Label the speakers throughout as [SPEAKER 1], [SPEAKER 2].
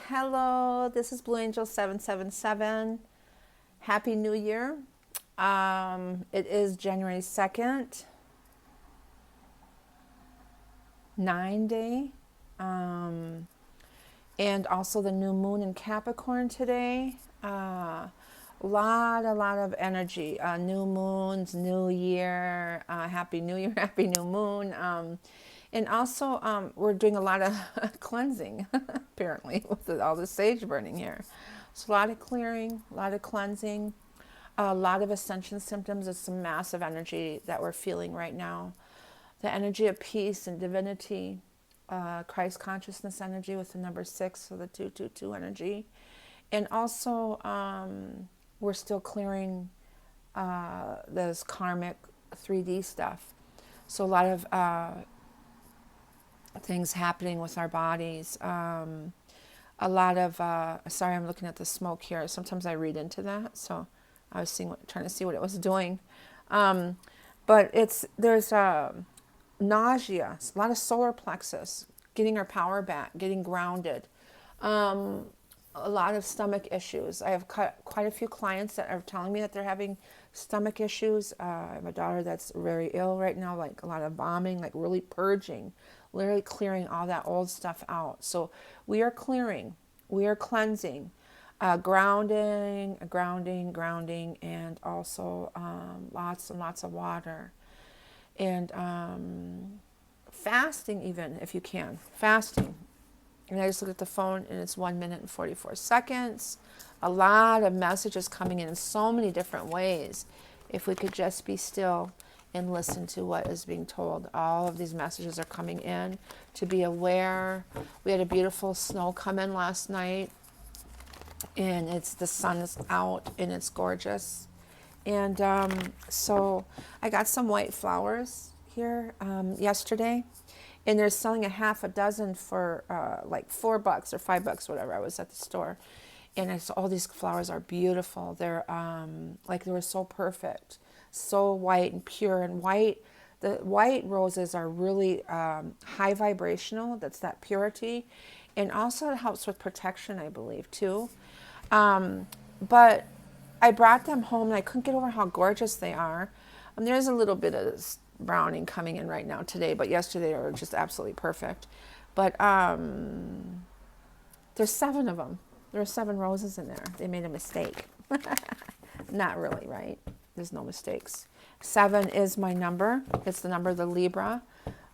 [SPEAKER 1] Hello, this is Blue Angel 777. Happy New Year. It is January 2nd, 9-day. And also the new moon in Capricorn today. A lot of energy. New moons, new year, happy new year, happy new moon. And also, we're doing a lot of cleansing, apparently, with all the sage burning here. So a lot of clearing, a lot of cleansing, a lot of ascension symptoms. It's some massive energy that we're feeling right now. The energy of peace and divinity, Christ consciousness energy with the number 6, so the 222 energy. And also, we're still clearing this karmic 3D stuff. So a lot of things happening with our bodies. A lot of, sorry, I'm looking at the smoke here. Sometimes I read into that. So I was trying to see what it was doing. But there's nausea, a lot of solar plexus, getting our power back, getting grounded. A lot of stomach issues. I have quite a few clients that are telling me that they're having stomach issues. I have a daughter that's very ill right now, like a lot of vomiting, like really purging, literally clearing all that old stuff out. So we are clearing, we are cleansing, grounding, and also lots and lots of water. And fasting, even if you can, fasting. And I just looked at the phone and it's 1 minute and 44 seconds. A lot of messages coming in so many different ways. If we could just be still and listen to what is being told. All of these messages are coming in to be aware. We had a beautiful snow come in last night, and the sun is out and it's gorgeous. And so I got some white flowers here yesterday, and they're selling a half a dozen for like $4 or $5, whatever. I was at the store, and all these flowers are beautiful. They're like they were so perfect, so white and pure and white. The white roses are really high vibrational. That's that purity, and also it helps with protection, I believe, too. But I brought them home, and I couldn't get over how gorgeous they are. There's a little bit of browning coming in right now today, but yesterday they were just absolutely perfect. But there's 7 of them. There are 7 roses in there. They made a mistake. Not really, right? There's no mistakes. 7 is my number. It's the number of the Libra.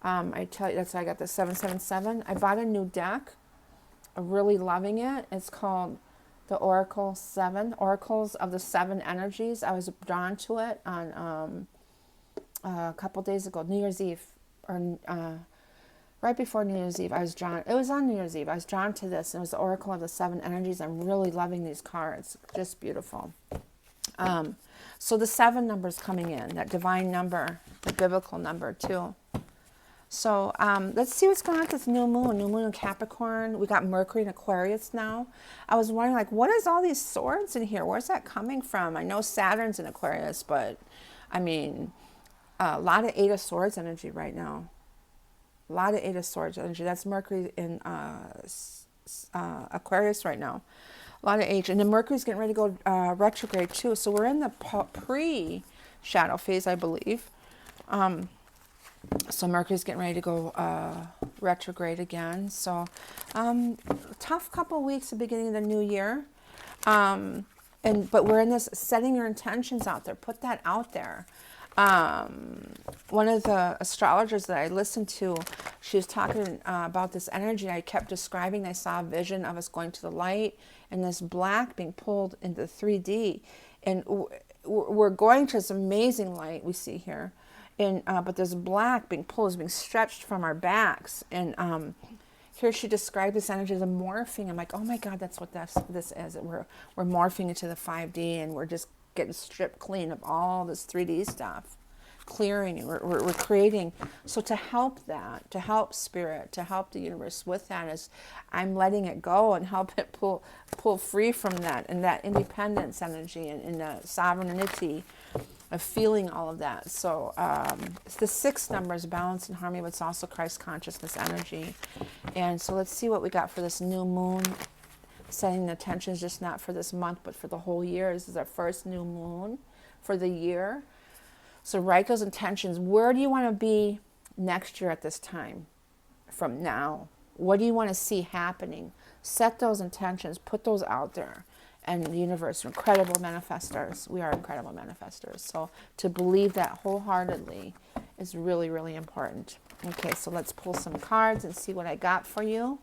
[SPEAKER 1] I tell you, that's why I got the 777. I bought a new deck. I'm really loving it. It's called the Oracle 7, Oracles of the 7 Energies. I was drawn to it on a couple days ago, New Year's Eve, or right before New Year's Eve. It was on New Year's Eve. I was drawn to this. And it was the Oracle of the 7 Energies. I'm really loving these cards. Just beautiful. So the 7 number is coming in, that divine number, the biblical number too. So let's see what's going on with this new moon in Capricorn. We got Mercury in Aquarius now. I was wondering, like, what is all these swords in here? Where's that coming from? I know Saturn's in Aquarius, but I mean, a lot of 8 of Swords energy right now. A lot of 8 of Swords energy. That's Mercury in Aquarius right now. A lot of age. And then Mercury's getting ready to go retrograde too. So we're in the pre-shadow phase, I believe. So Mercury's getting ready to go retrograde again. So tough couple of weeks at the beginning of the new year. But we're in this setting your intentions out there. Put that out there. One of the astrologers that I listened to, she was talking about this energy. I kept describing, I saw a vision of us going to the light and this black being pulled into 3D. And we're going to this amazing light we see here. And but this black being pulled is being stretched from our backs. And here she described this energy as a morphing. I'm like, oh my God, that's what this is. We're morphing into the 5D, and we're just getting stripped clean of all this 3D stuff, clearing, and we're creating. So to help that, to help spirit, to help the universe with that, is I'm letting it go and help it pull free from that, and that independence energy and the sovereignty of feeling all of that. So the 6 number is balance and harmony, but it's also Christ consciousness energy. And so let's see what we got for this new moon setting the intentions just not for this month, but for the whole year. This is our first new moon for the year. So write those intentions. Where do you want to be next year at this time from now? What do you want to see happening? Set those intentions, put those out there. And the universe, incredible manifestors. We are incredible manifestors. So to believe that wholeheartedly is really, really important. Okay, so let's pull some cards and see what I got for you.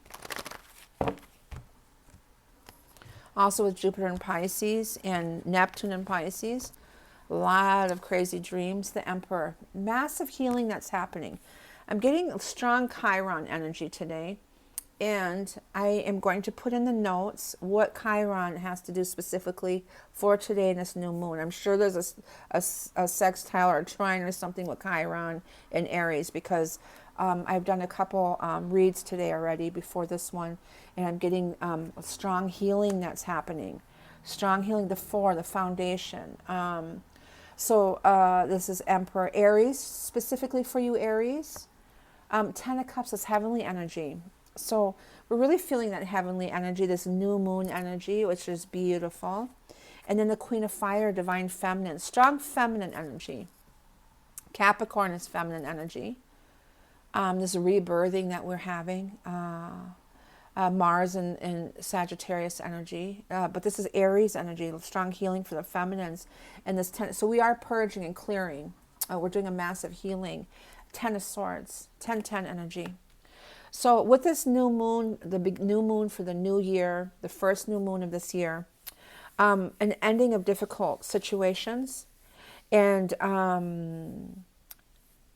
[SPEAKER 1] Also with Jupiter in Pisces and Neptune in Pisces, a lot of crazy dreams. The Emperor, massive healing that's happening. I'm getting strong Chiron energy today. And I am going to put in the notes what Chiron has to do specifically for today in this new moon. I'm sure there's a sextile or a trine or something with Chiron and Aries, because I've done a couple reads today already before this one, and I'm getting strong healing that's happening. Strong healing, the foundation. This is Emperor Aries, specifically for you, Aries. Ten of Cups is heavenly energy. So we're really feeling that heavenly energy, this new moon energy, which is beautiful. And then the Queen of Fire, divine feminine, strong feminine energy. Capricorn is feminine energy. This rebirthing that we're having. Mars and Sagittarius energy. But this is Aries energy, strong healing for the feminines. And this so we are purging and clearing. We're doing a massive healing. Ten of Swords, 10-10 energy. So with this new moon, the big new moon for the new year, the first new moon of this year, an ending of difficult situations. And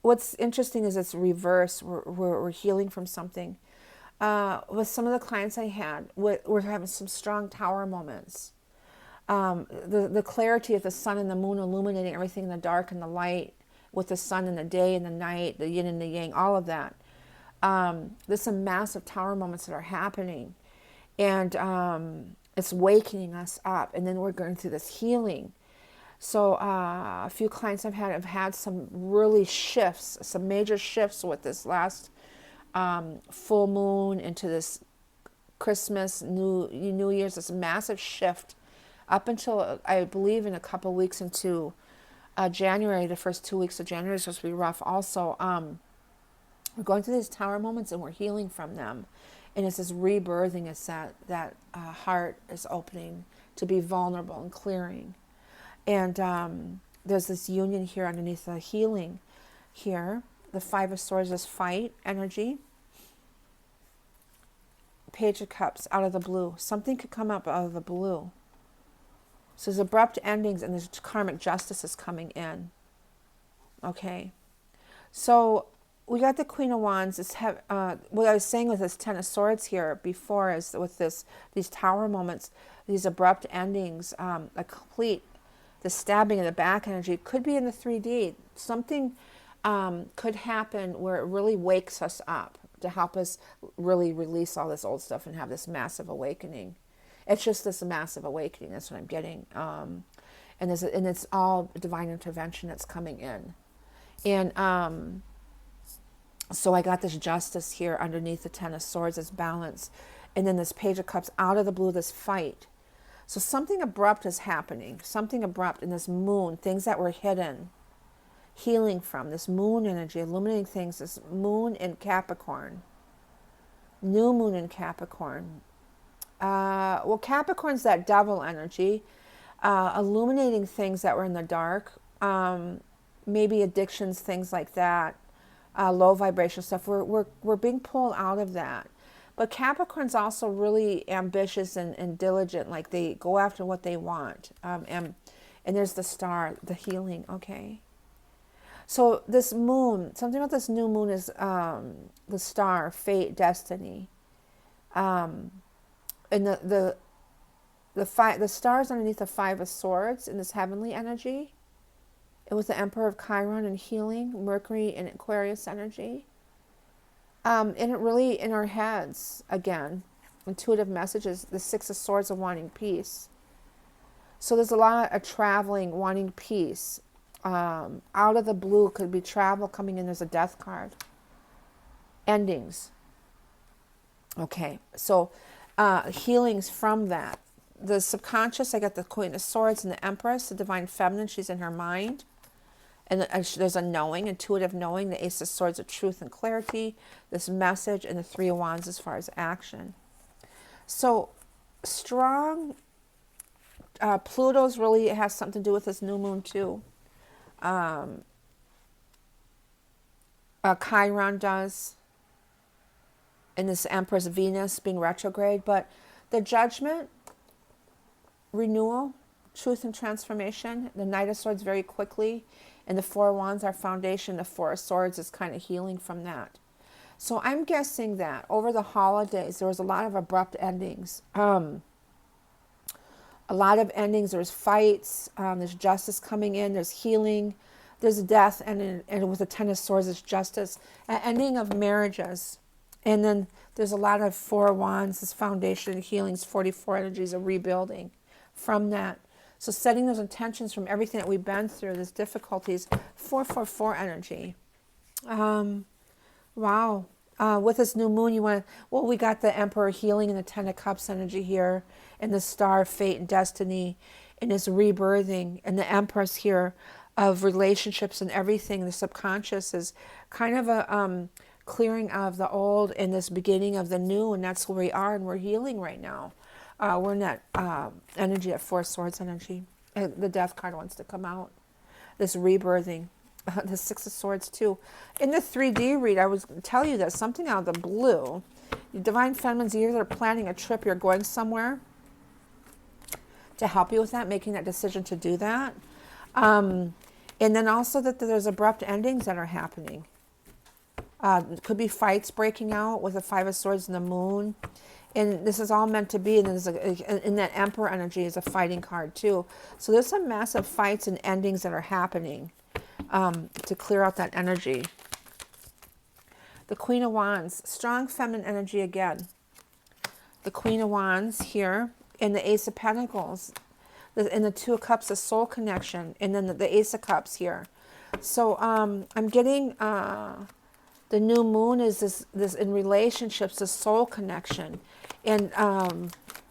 [SPEAKER 1] what's interesting is it's reverse. We're healing from something. With some of the clients I had, we're having some strong tower moments. The clarity of the sun and the moon illuminating everything in the dark and the light, with the sun and the day and the night, the yin and the yang, all of that. There's some massive tower moments that are happening, and it's wakening us up, and then we're going through this healing. So a few clients have had some really shifts, some major shifts with this last full moon into this Christmas, New Year's, this massive shift up until, I believe, in a couple of weeks into January. The first 2 weeks of January is supposed to be rough also. We're going through these tower moments and we're healing from them. And it's this rebirthing, it's that heart is opening to be vulnerable and clearing. And there's this union here underneath the healing here. The Five of Swords is fight energy. Page of Cups, out of the blue. Something could come up out of the blue. So there's abrupt endings and there's karmic justice is coming in. Okay. So we got the Queen of Wands. What I was saying with this Ten of Swords here before is with these tower moments, these abrupt endings, the stabbing in the back energy could be in the 3D. Something could happen where it really wakes us up to help us really release all this old stuff and have this massive awakening. It's just this massive awakening. That's what I'm getting. And it's all divine intervention that's coming in. And so I got this justice here underneath the Ten of Swords, this balance. And then this Page of Cups, out of the blue, this fight. So something abrupt is happening. Something abrupt in this moon, things that were hidden, healing from. This moon energy, illuminating things, this moon in Capricorn. New moon in Capricorn. Well, Capricorn's that devil energy, illuminating things that were in the dark, maybe addictions, things like that, low vibration stuff. We're being pulled out of that. But Capricorn's also really ambitious and diligent, like they go after what they want. And there's the star, the healing, okay? So this moon, something about this new moon is the star, fate, destiny. And the stars underneath the Five of Swords in this heavenly energy, and with the Emperor of Chiron and healing, Mercury and Aquarius energy, and it really in our heads again, intuitive messages. The Six of Swords of wanting peace. So there's a lot of traveling, wanting peace. Out of the blue could be travel coming in. There's a Death card. Endings. Okay, so healings from that. The subconscious, I got the Queen of Swords and the Empress, the Divine Feminine, she's in her mind. And there's a knowing, intuitive knowing, the Ace of Swords of truth and clarity, this message, and the Three of Wands as far as action. So strong, Pluto's really, it has something to do with this new moon too. Chiron does. And this Empress Venus being retrograde. But the Judgment, renewal, truth and transformation, the Knight of Swords very quickly, and the Four of Wands, our foundation, the Four of Swords is kind of healing from that. So I'm guessing that over the holidays, there was a lot of abrupt endings. A lot of endings, there's fights, there's justice coming in, there's healing, there's death, and with the Ten of Swords, it's justice, an ending of marriages. And then there's a lot of Four of Wands, this foundation, healings, 44 energies of rebuilding from that. So setting those intentions from everything that we've been through, these difficulties, 444 energy. Wow. With this new moon, you want to, well, we got the Emperor healing and the Ten of Cups energy here, and the Star of Fate and Destiny, and this rebirthing, and the Empress here of relationships and everything. The subconscious is kind of a clearing of the old and this beginning of the new, and that's where we are, and we're healing right now. We're in that energy, that Four Swords energy. The Death card wants to come out. This rebirthing. The Six of Swords too. In the 3D read, I was tell you that something out of the blue. Divine Feminine's either planning a trip, you're going somewhere to help you with that, making that decision to do that. And then also that there's abrupt endings that are happening. It could be fights breaking out with the Five of Swords and the Moon. And this is all meant to be, and there's in that Emperor energy is a fighting card too. So there's some massive fights and endings that are happening to clear out that energy. The Queen of Wands, strong feminine energy again. The Queen of Wands here, and the Ace of Pentacles, and the Two of Cups, the soul connection, and then the Ace of Cups here. So I'm getting the new moon is this in relationships, the soul connection. And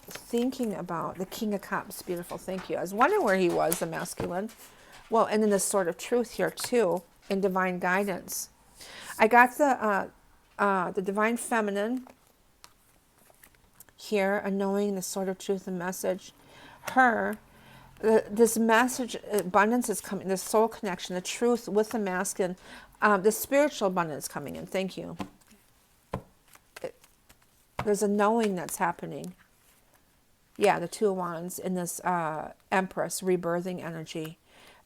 [SPEAKER 1] thinking about the King of Cups, beautiful, thank you. I was wondering where he was, the masculine. Well, and then the Sword of Truth here too, in divine guidance. I got the Divine Feminine here, a knowing, the Sword of Truth, the message. Her, this message, abundance is coming, the soul connection, the truth with the masculine, the spiritual abundance coming in, thank you. There's a knowing that's happening. Yeah, the Two of Wands in this Empress rebirthing energy,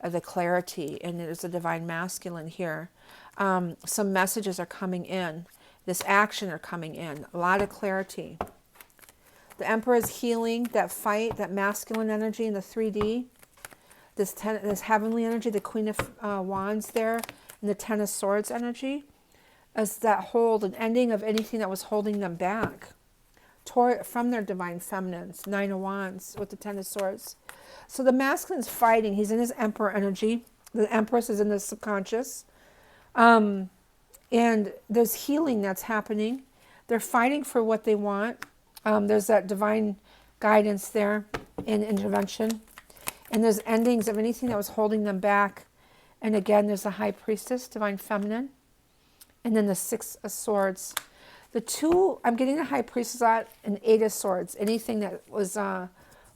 [SPEAKER 1] the clarity, and there's a divine masculine here. Some messages are coming in. This action are coming in. A lot of clarity. The Emperor is healing that fight, that masculine energy in the 3D. This heavenly energy, the Queen of Wands there, and the Ten of Swords energy. As that hold, an ending of anything that was holding them back from their divine feminines. Nine of Wands with the Ten of Swords. So the masculine's fighting. He's in his Emperor energy. The Empress is in the subconscious. And there's healing that's happening. They're fighting for what they want. There's that divine guidance there and intervention. And there's endings of anything that was holding them back. And again, there's the High Priestess, divine feminine. And then the Six of Swords. The two, I'm getting the High Priestess out, and Eight of Swords. Anything that was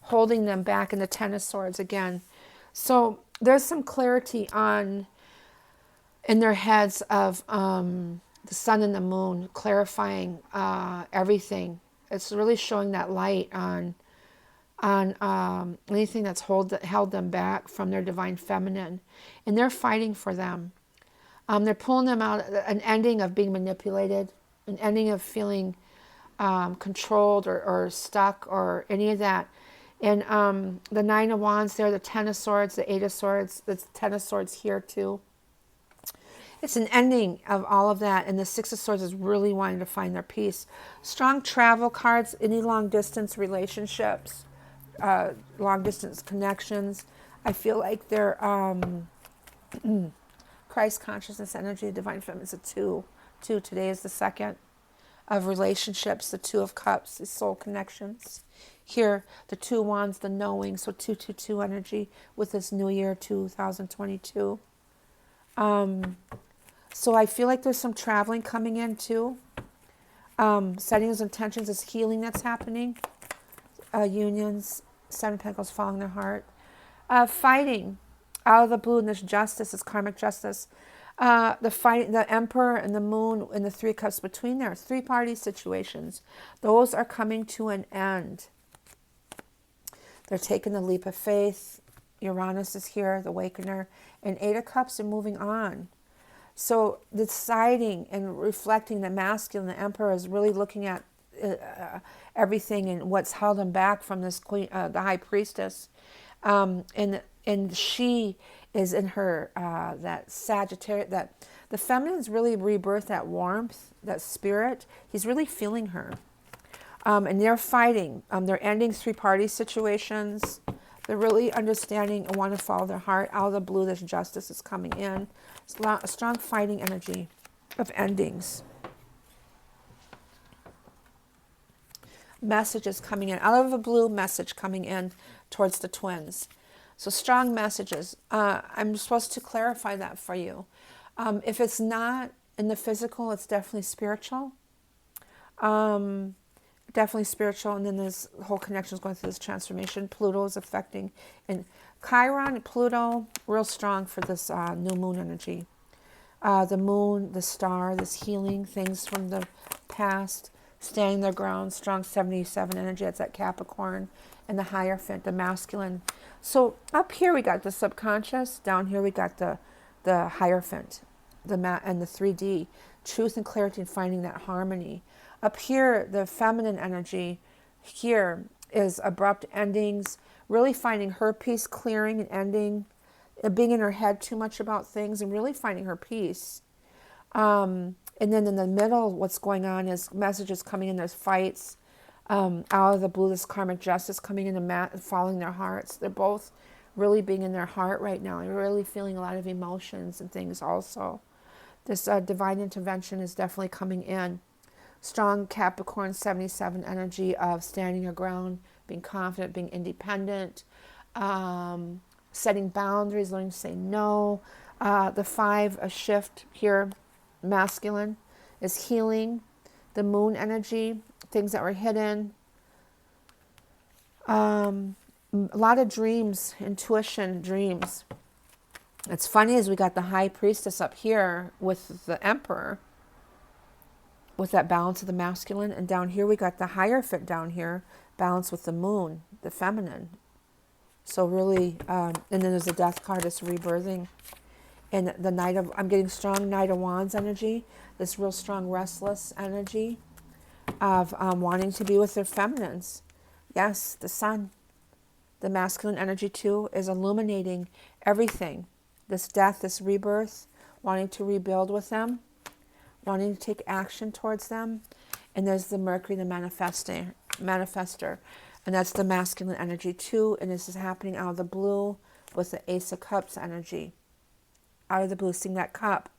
[SPEAKER 1] holding them back, and the Ten of Swords again. So there's some clarity in their heads of the sun and the moon, clarifying everything. It's really showing that light on anything that's held them back from their divine feminine. And they're fighting for them. They're pulling them out, an ending of being manipulated, an ending of feeling controlled or stuck or any of that. And the Nine of Wands there, the Ten of Swords, the Eight of Swords, the Ten of Swords here too. It's an ending of all of that. And the Six of Swords is really wanting to find their peace. Strong travel cards, any long distance relationships, long distance connections. I feel like they're Christ consciousness energy, divine feminine is a 2. 2 today is the second. of relationships, the Two of Cups, the soul connections. Here, the Two Wands, the knowing, so 222 energy with this new year, 2022. So I feel like there's some traveling coming in too. Setting those intentions is healing that's happening. Unions, Seven of Pentacles, following their heart. Fighting out of the blue, and this justice is karmic justice. The Emperor and the Moon and the Three of Cups between there, three-party situations. Those are coming to an end. They're taking the leap of faith. Uranus is here, the Awakener, and Eight of Cups are moving on. So deciding and reflecting, the masculine, the Emperor is really looking at everything and what's held him back from this queen, the High Priestess, and she is in her that Sagittarius, that the feminine's really rebirth, that warmth, that spirit. He's really feeling her, and they're fighting. They're ending three-party situations. They're really understanding and want to follow their heart. Out of the blue, this justice is coming in. It's a strong fighting energy of endings. Messages coming in. Out of the blue, message coming in towards the twins. So strong messages. I'm supposed to clarify that for you. If it's not in the physical, it's definitely spiritual. Definitely spiritual. And then there's whole connections going through this transformation. Pluto is affecting. And Chiron and Pluto, real strong for this new moon energy. The moon, the star, this healing, things from the past, standing their ground, strong 77 energy. That's that Capricorn. And the Hierophant, the masculine. So up here we got the subconscious. Down here we got the Hierophant, and the 3D, truth and clarity, and finding that harmony. Up here, the feminine energy here is abrupt endings, really finding her peace, clearing and ending, being in her head too much about things, and really finding her peace. And then in the middle, what's going on is messages coming in. There's fights. Out of the blue, this karmic justice coming in and following their hearts. They're both really being in their heart right now. They're really feeling a lot of emotions and things also. This divine intervention is definitely coming in. Strong Capricorn 77 energy of standing your ground, being confident, being independent, setting boundaries, learning to say no. The 5, a shift here, masculine, is healing. The moon energy, things that were hidden. A lot of dreams, intuition, dreams. It's funny as we got the High Priestess up here with the Emperor, with that balance of the masculine, and down here we got the Hierophant down here, balance with the moon, the feminine. So really, and then there's the Death card, it's rebirthing. And the Knight of, I'm getting strong Knight of Wands energy, this real strong restless energy of wanting to be with their feminines. Yes, the sun, the masculine energy too, is illuminating everything. This death, this rebirth, wanting to rebuild with them, wanting to take action towards them. And there's the Mercury, the manifester. And that's the masculine energy too. And this is happening out of the blue with the Ace of Cups energy. Out of the blue, seeing that cup.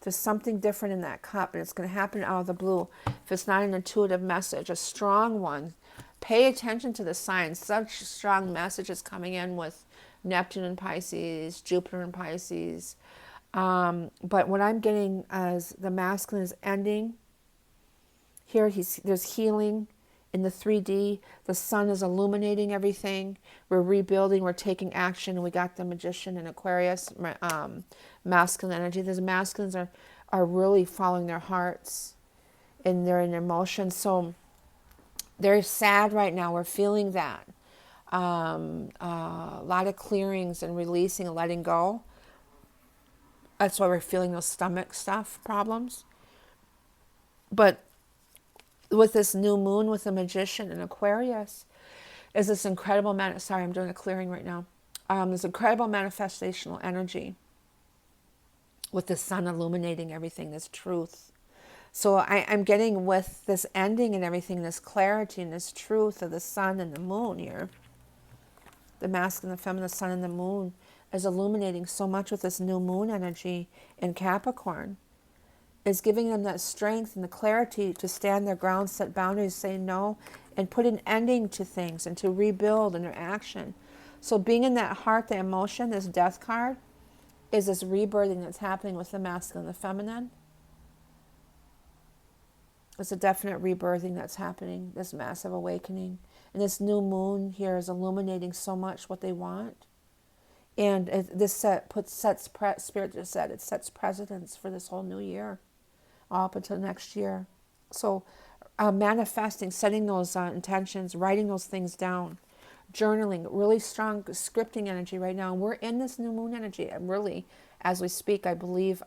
[SPEAKER 1] There's something different in that cup, and it's going to happen out of the blue. If it's not an intuitive message, a strong one, pay attention to the signs. Such strong messages coming in with Neptune in Pisces, Jupiter in Pisces. But what I'm getting as the masculine is ending. Here, there's healing in the 3D. The sun is illuminating everything. We're rebuilding. We're taking action. We got the Magician and Aquarius, masculine energy. Those masculines are really following their hearts, and they're in emotions. So they're sad right now. We're feeling that. A lot of clearings and releasing and letting go. That's why we're feeling those stomach stuff problems. But with this new moon, with the Magician and Aquarius, is this incredible sorry, I'm doing a clearing right now. This incredible manifestational energy with the sun illuminating everything, this truth. So I'm getting with this ending and everything, this clarity and this truth of the sun and the moon here. The masculine, the feminine, the sun and the moon is illuminating so much with this new moon energy in Capricorn. is giving them that strength and the clarity to stand their ground, set boundaries, say no, and put an ending to things and to rebuild in their action. So being in that heart, the emotion, this death card, is this rebirthing that's happening with the masculine and the feminine. It's a definite rebirthing that's happening, this massive awakening. And this new moon here is illuminating so much what they want. And this Spirit just said, it sets precedence for this whole new year, all up until next year. So manifesting, setting those intentions, writing those things down, journaling, really strong scripting energy right now. And we're in this new moon energy. And really, as we speak, I believe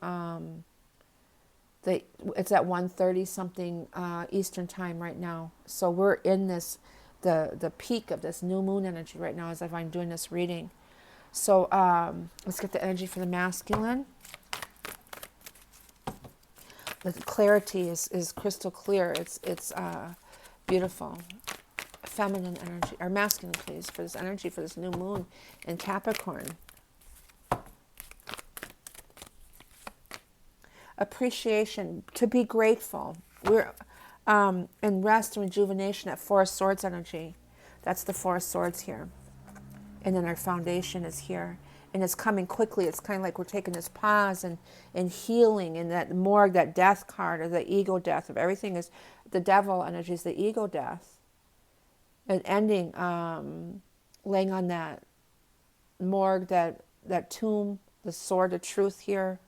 [SPEAKER 1] it's at 1:30 something Eastern time right now. So we're in this, the peak of this new moon energy right now as if I'm doing this reading. So let's get the energy for the masculine. The clarity is crystal clear. It's beautiful. Feminine energy, or masculine, please, for this energy for this new moon in Capricorn. Appreciation, to be grateful. We're in rest and rejuvenation at Four of Swords energy. That's the Four of Swords here. And then our foundation is here. And it's coming quickly. It's kind of like we're taking this pause and healing. And that morgue, that death card, or the ego death of everything is the devil energy, is the ego death. And ending, laying on that morgue, that tomb, the sword of truth here,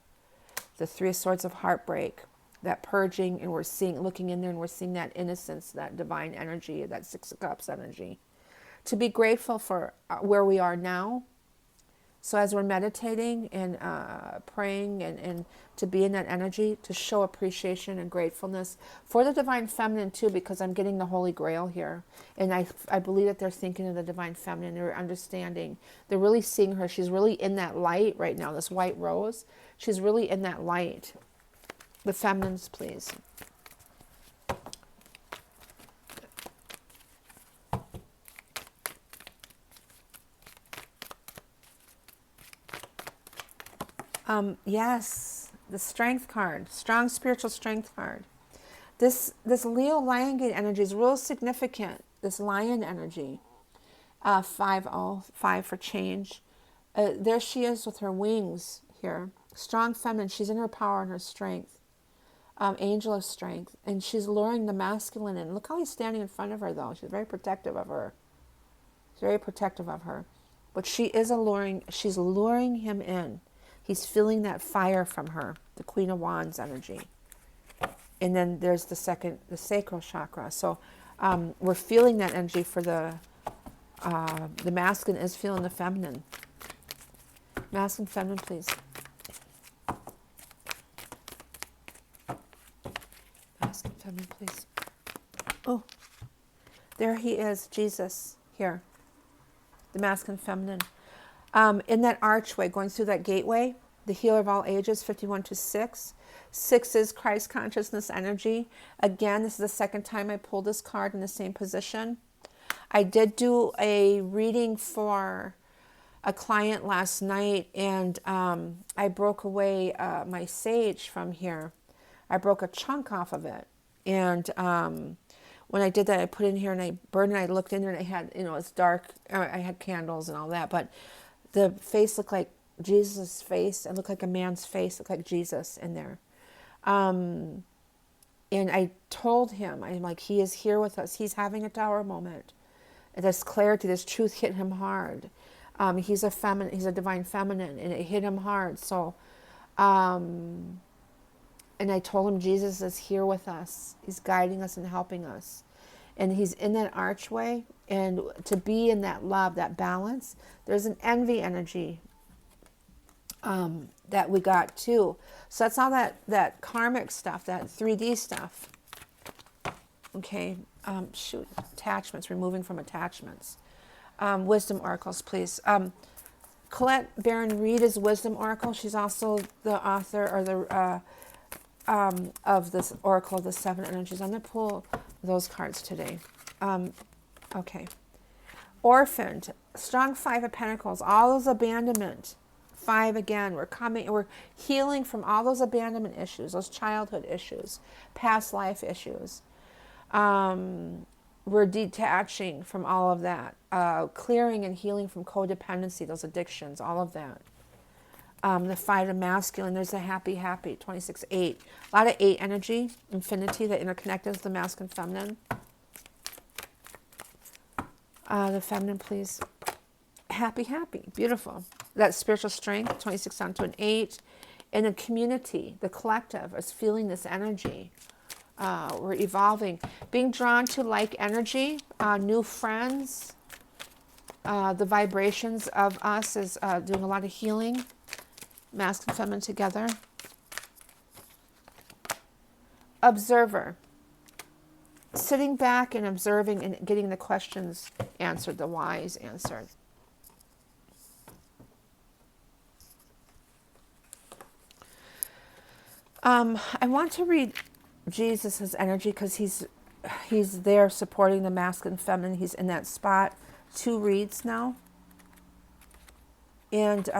[SPEAKER 1] the Three of Swords of heartbreak, that purging, and we're looking in there, and we're seeing that innocence, that divine energy, that Six of Cups energy. To be grateful for where we are now. So as we're meditating and praying and to be in that energy, to show appreciation and gratefulness for the divine feminine too, because I'm getting the Holy Grail here. And I believe that they're thinking of the divine feminine, they're understanding. They're really seeing her. She's really in that light right now, this white rose. She's really in that light. The feminines, please. Yes, the strength card, strong spiritual strength card. This Leo Lion Gate energy is real significant. This lion energy, 5 for change. There she is with her wings here. Strong feminine. She's in her power and her strength. Angel of strength, and she's luring the masculine in. Look how he's standing in front of her, though. She's very protective of her. She's very protective of her, but she is alluring. She's luring him in. He's feeling that fire from her, the Queen of Wands energy. And then there's the sacral chakra. So we're feeling that energy for the masculine is feeling the feminine. Masculine, feminine, please. Masculine, feminine, please. Oh, there he is, Jesus, here. The masculine, feminine. In that archway, going through that gateway, the healer of all ages, 51-6. 6 is Christ consciousness energy. Again, this is the second time I pulled this card in the same position. I did do a reading for a client last night, and I broke away my sage from here. I broke a chunk off of it. And when I did that, I put it in here and I burned it. I looked in there and I had, it's dark. I had candles and all that, but the face looked like Jesus' face. It looked like a man's face. It looked like Jesus in there. And I told him, I'm like, he is here with us. He's having a tower moment. This clarity, this truth hit him hard. He's a divine feminine, and it hit him hard. So, and I told him Jesus is here with us. He's guiding us and helping us. And he's in that archway, and to be in that love, that balance, there's an envy energy that we got too. So that's all that karmic stuff, that 3D stuff. Okay, attachments, removing from attachments. Wisdom oracles, please. Colette Baron Reed is Wisdom Oracle. She's also the author or the of this Oracle of the Seven Energies. I'm going to pull those cards today. Okay. Orphaned, strong 5 of Pentacles, all those abandonment, 5 again. We're healing from all those abandonment issues, those childhood issues, past life issues. We're detaching from all of that, clearing and healing from codependency, those addictions, all of that. The 5 of masculine, there's a happy, 26, 8. A lot of 8 energy, infinity, that interconnected the masculine, feminine. The feminine, please. Happy, beautiful. That spiritual strength, 26 down to an 8. And the community, the collective, is feeling this energy. We're evolving. Being drawn to like energy, new friends. The vibrations of us is doing a lot of healing. Masculine, feminine together. Observer. Sitting back and observing and getting the questions answered, the whys answered. I want to read Jesus' energy because he's there supporting the masculine, feminine. He's in that spot. 2 reads now. And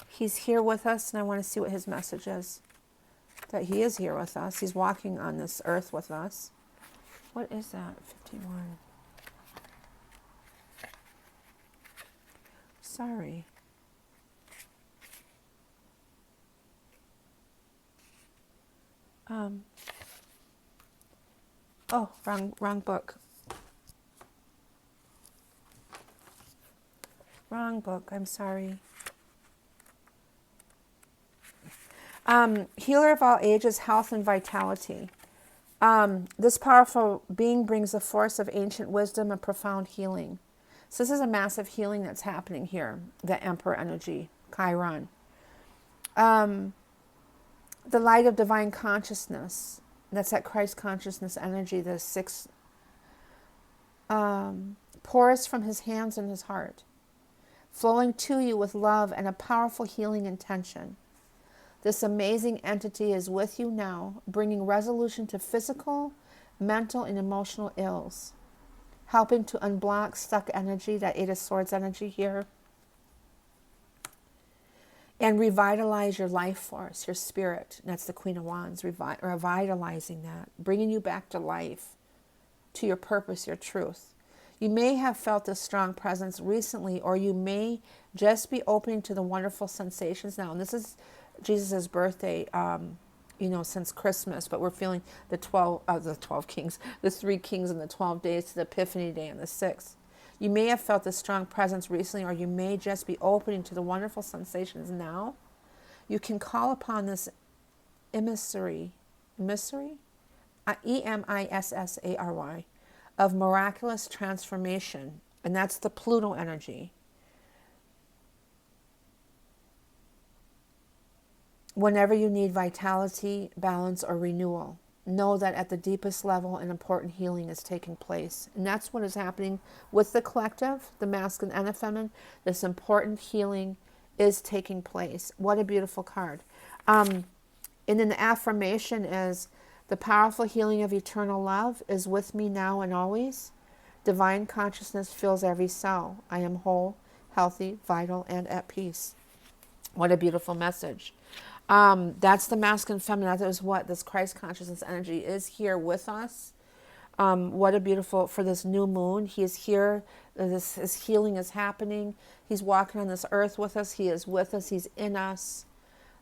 [SPEAKER 1] he's here with us, and I want to see what his message is. That he is here with us. He's walking on this earth with us. What is that? 51. Sorry. Oh, wrong book. Wrong book, I'm sorry. Healer of all ages, health and vitality. This powerful being brings a force of ancient wisdom and profound healing. So this is a massive healing that's happening here, the Emperor energy, Chiron. The light of divine consciousness, that's that Christ consciousness energy, the 6, pours from his hands and his heart, flowing to you with love and a powerful healing intention. This amazing entity is with you now, bringing resolution to physical, mental, and emotional ills, helping to unblock stuck energy, that 8 of Swords energy here, and revitalize your life force, your spirit. That's the Queen of Wands, revitalizing that, bringing you back to life, to your purpose, your truth. You may have felt a strong presence recently, or you may just be opening to the wonderful sensations now. And this is Jesus' birthday, since Christmas, but we're feeling the 12 kings, the 3 kings and the 12 days to the Epiphany Day and the 6th. You may have felt a strong presence recently, or you may just be opening to the wonderful sensations now. You can call upon this emissary, emissary? EMISSARY, of miraculous transformation, and that's the Pluto energy. Whenever you need vitality, balance, or renewal, know that at the deepest level, an important healing is taking place. And that's what is happening with the collective, the masculine and the feminine. This important healing is taking place. What a beautiful card. And then the affirmation is, the powerful healing of eternal love is with me now and always. Divine consciousness fills every cell. I am whole, healthy, vital, and at peace. What a beautiful message. That's the masculine, feminine. That is what this Christ consciousness energy is here with us. What a beautiful, for this new moon. He is here. This healing is happening. He's walking on this earth with us. He is with us. He's in us.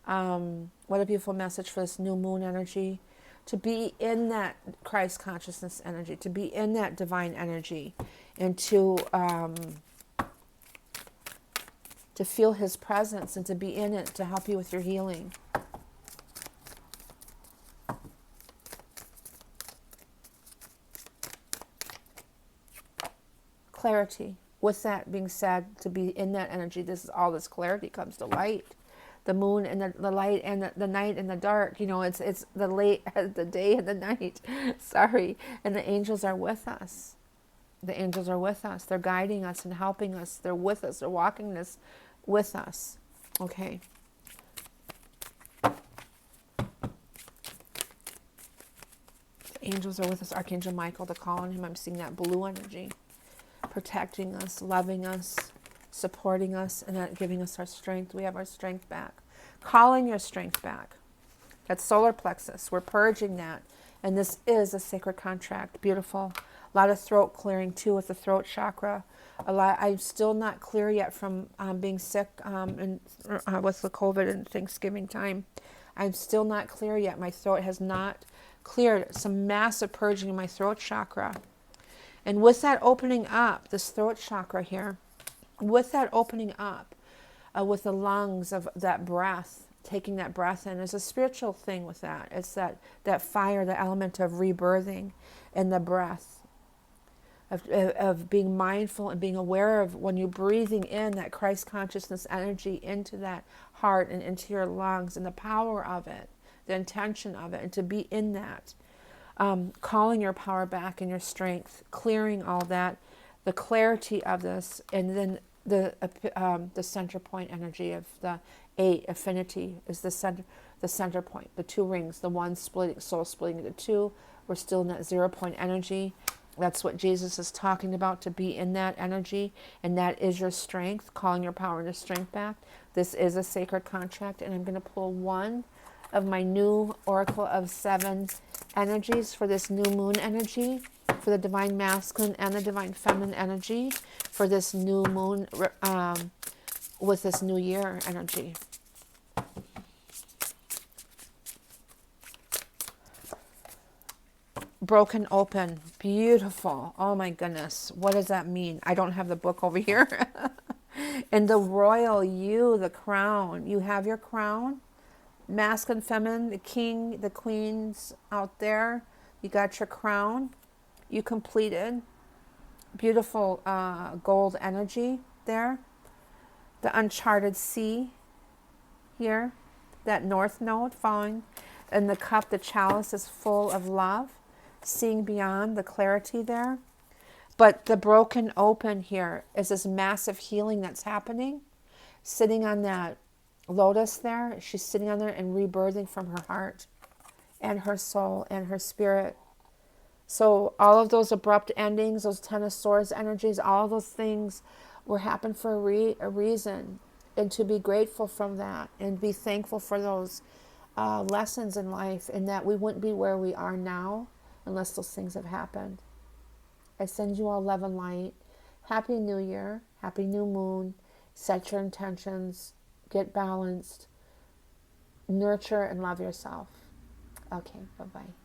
[SPEAKER 1] What a beautiful message for this new moon energy. To be in that Christ consciousness energy, to be in that divine energy, and to feel his presence and to be in it to help you with your healing. Clarity. With that being said, to be in that energy, this is all this clarity comes to light. The moon and the light and the night and the dark, it's the late, the day and the night. Sorry. And the angels are with us. The angels are with us. They're guiding us and helping us. They're with us. They're walking this with us. Okay. The angels are with us. Archangel Michael, to call on him. I'm seeing that blue energy. protecting us, loving us, supporting us, and giving us our strength. We have our strength back. Calling your strength back. That's solar plexus. We're purging that. And this is a sacred contract. Beautiful. A lot of throat clearing too with the throat chakra. I'm still not clear yet from being sick with the COVID and Thanksgiving time. I'm still not clear yet. My throat has not cleared. Some massive purging in my throat chakra. And with that opening up, this throat chakra here, with that opening up, with the lungs of that breath, taking that breath in, there's a spiritual thing with that. It's that fire, the element of rebirthing in the breath, of being mindful and being aware of when you're breathing in that Christ consciousness energy into that heart and into your lungs, and the power of it, the intention of it, and to be in that. Calling your power back and your strength, clearing all that, the clarity of this, and then the center point energy of the 8 affinity is the center point, the 2 rings, the one splitting, soul splitting into 2. We're still in that 0 point energy. That's what Jesus is talking about, to be in that energy, and that is your strength, calling your power and your strength back. This is a sacred contract, and I'm going to pull one of my new Oracle of 7 energies for this new moon energy, for the divine masculine and the divine feminine energy, for this new moon with this new year energy. Broken open. Beautiful. Oh my goodness. What does that mean? I don't have the book over here. And the royal you, the crown. You have your crown. Masculine, feminine, the king, the queens out there. You got your crown. You completed. Beautiful gold energy there. The uncharted sea here. That north node following. And the cup, the chalice is full of love. Seeing beyond, the clarity there. But the broken open here is this massive healing that's happening. Sitting on that lotus there, she's sitting on there and rebirthing from her heart and her soul and her spirit. So all of those abrupt endings, those 10 of Swords energies, all those things were happen for a reason. And to be grateful from that and be thankful for those lessons in life, and that we wouldn't be where we are now unless those things have happened. I send you all love and light. Happy New Year. Happy New Moon. Set your intentions. Get balanced. Nurture and love yourself. Okay, bye-bye.